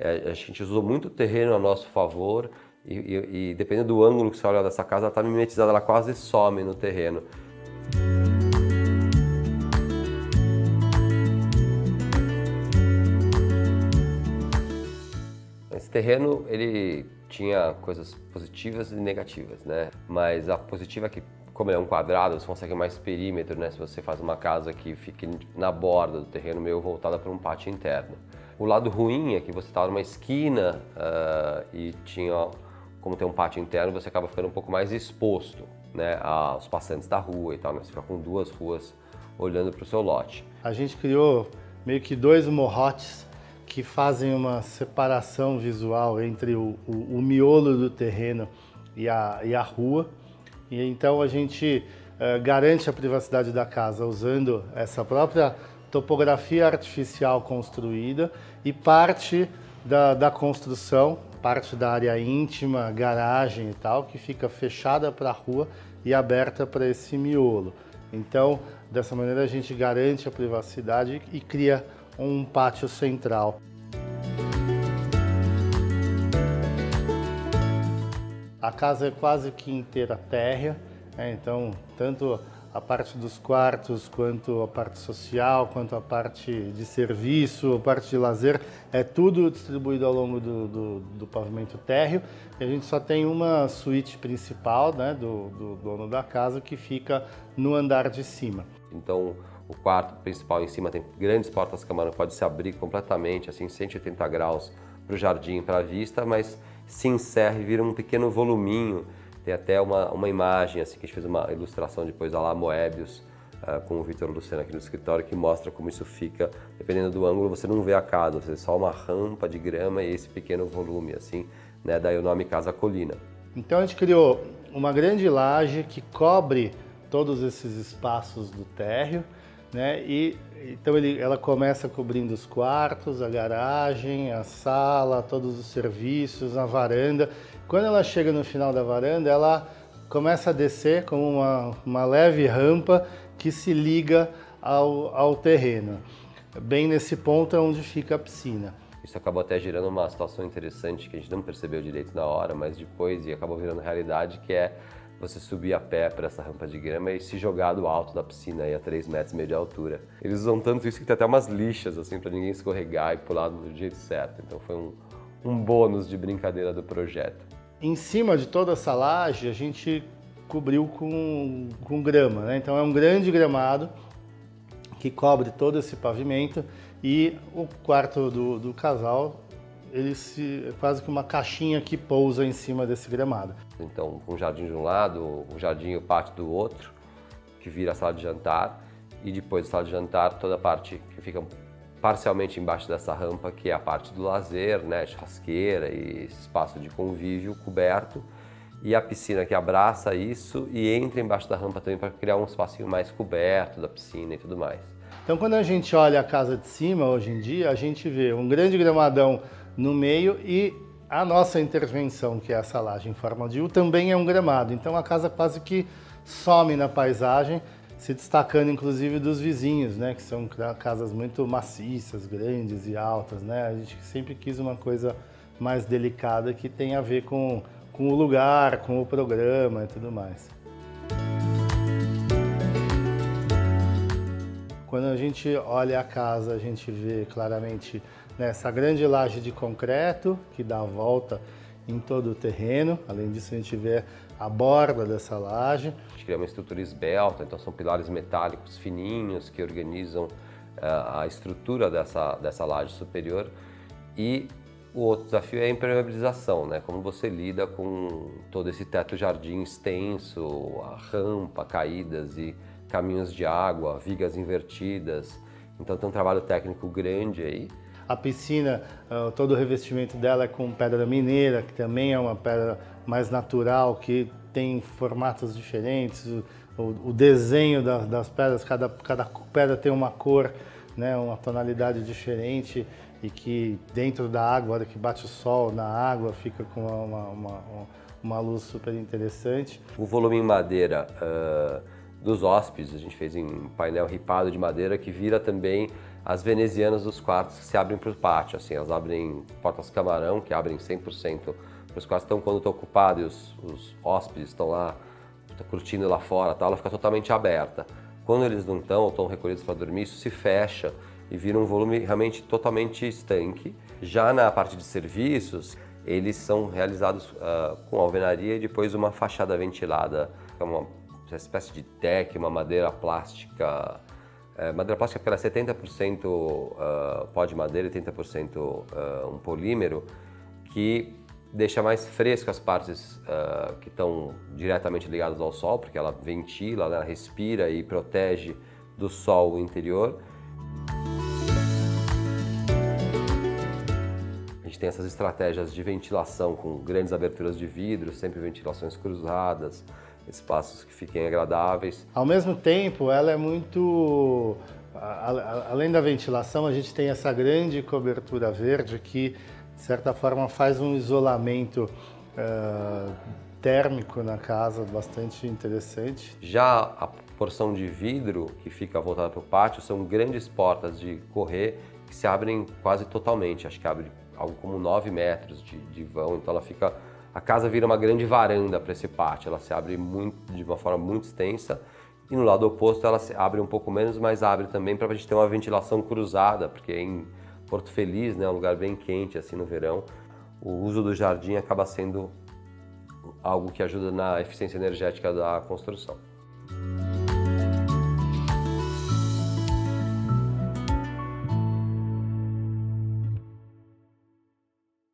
A gente usou muito o terreno a nosso favor e dependendo do ângulo que você olha dessa casa, ela está mimetizada, ela quase some no terreno. Esse terreno, ele tinha coisas positivas e negativas, né? Mas a positiva é que, como ele é um quadrado, você consegue mais perímetro, né? Se você faz uma casa que fique na borda do terreno, meio voltada para um pátio interno. O lado ruim é que você estava numa esquina e tinha, como tem um pátio interno, você acaba ficando um pouco mais exposto, né, aos passantes da rua e tal, né? Você fica com duas ruas olhando para o seu lote. A gente criou meio que dois morrotes que fazem uma separação visual entre o miolo do terreno e a rua. E então a gente garante a privacidade da casa usando essa própria topografia artificial construída e parte da construção, parte da área íntima, garagem e tal, que fica fechada para a rua e aberta para esse miolo. Então, dessa maneira a gente garante a privacidade e cria um pátio central. A casa é quase que inteira térrea, né? Então tanto a parte dos quartos, quanto a parte social, quanto a parte de serviço, a parte de lazer, é tudo distribuído ao longo do pavimento térreo. E a gente só tem uma suíte principal, né, do dono da casa, que fica no andar de cima. Então, o quarto principal em cima tem grandes portas-camarão, pode se abrir completamente, assim, 180 graus para o jardim, para a vista, mas se encerra e vira um pequeno voluminho. Tem até uma imagem, assim, que a gente fez uma ilustração depois da lá Moebius, com o Vitor Lucena aqui no escritório, que mostra como isso fica. Dependendo do ângulo, você não vê a casa, você vê só uma rampa de grama e esse pequeno volume, assim, né? Daí o nome Casa Colina. Então a gente criou uma grande laje que cobre todos esses espaços do térreo, né? E então ela começa cobrindo os quartos, a garagem, a sala, todos os serviços, a varanda. Quando ela chega no final da varanda, ela começa a descer como uma leve rampa que se liga ao terreno. Bem nesse ponto é onde fica a piscina. Isso acabou até gerando uma situação interessante que a gente não percebeu direito na hora, mas depois e acabou virando realidade, que é você subir a pé para essa rampa de grama e se jogar do alto da piscina aí a 3,5 metros de altura. Eles usam tanto isso que tem até umas lixas assim para ninguém escorregar e pular do jeito certo. Então foi um bônus de brincadeira do projeto. Em cima de toda essa laje a gente cobriu com grama, né? Então é um grande gramado que cobre todo esse pavimento e o quarto do casal é quase que uma caixinha que pousa em cima desse gramado. Então, um jardim de um lado, um jardim e o pátio do outro, que vira a sala de jantar, e depois da sala de jantar, toda a parte que fica parcialmente embaixo dessa rampa, que é a parte do lazer, né, churrasqueira e esse espaço de convívio coberto, e a piscina que abraça isso e entra embaixo da rampa também para criar um espacinho mais coberto da piscina e tudo mais. Então, quando a gente olha a casa de cima, hoje em dia, a gente vê um grande gramadão no meio e a nossa intervenção, que é essa laje em forma de U, também é um gramado. Então, a casa quase que some na paisagem, se destacando inclusive dos vizinhos, né, que são casas muito maciças, grandes e altas, né? A gente sempre quis uma coisa mais delicada que tem a ver com o lugar, com o programa e tudo mais. Quando a gente olha a casa, a gente vê claramente, né, essa grande laje de concreto que dá a volta em todo o terreno. Além disso, a gente vê a borda dessa laje. A gente cria uma estrutura esbelta, então são pilares metálicos fininhos que organizam a estrutura dessa laje superior. E o outro desafio é a impermeabilização, né? Como você lida com todo esse teto-jardim extenso, a rampa, caídas e caminhos de água, vigas invertidas. Então tem um trabalho técnico grande aí. A piscina, todo o revestimento dela é com pedra mineira, que também é uma pedra mais natural, que tem formatos diferentes. O desenho das pedras, cada pedra tem uma cor, né, uma tonalidade diferente e que dentro da água, a hora que bate o sol na água, fica com uma luz super interessante. O volume em madeira dos hóspedes. A gente fez em painel ripado de madeira que vira também as venezianas dos quartos que se abrem para o pátio. Assim, elas abrem portas camarão, que abrem 100% para os quartos. Então, quando estão ocupados e os hóspedes estão lá, curtindo lá fora, ela fica totalmente aberta. Quando eles não estão ou estão recolhidos para dormir, isso se fecha e vira um volume realmente totalmente estanque. Já na parte de serviços, eles são realizados com alvenaria e depois uma fachada ventilada, que é uma espécie de deck, uma madeira plástica. Madeira plástica porque ela é 70% pó de madeira e 30% um polímero, que deixa mais fresco as partes que estão diretamente ligadas ao sol, porque ela ventila, ela respira e protege do sol o interior. A gente tem essas estratégias de ventilação com grandes aberturas de vidro, sempre ventilações cruzadas, espaços que fiquem agradáveis. Ao mesmo tempo, ela é muito... Além da ventilação, a gente tem essa grande cobertura verde que, de certa forma, faz um isolamento térmico na casa bastante interessante. Já a porção de vidro que fica voltada para o pátio são grandes portas de correr que se abrem quase totalmente. Acho que abre algo como 9 metros de vão, então ela fica... A casa vira uma grande varanda para esse pátio, ela se abre de uma forma muito extensa e no lado oposto ela se abre um pouco menos, mas abre também para a gente ter uma ventilação cruzada, porque em Porto Feliz, né, é um lugar bem quente assim no verão, o uso do jardim acaba sendo algo que ajuda na eficiência energética da construção.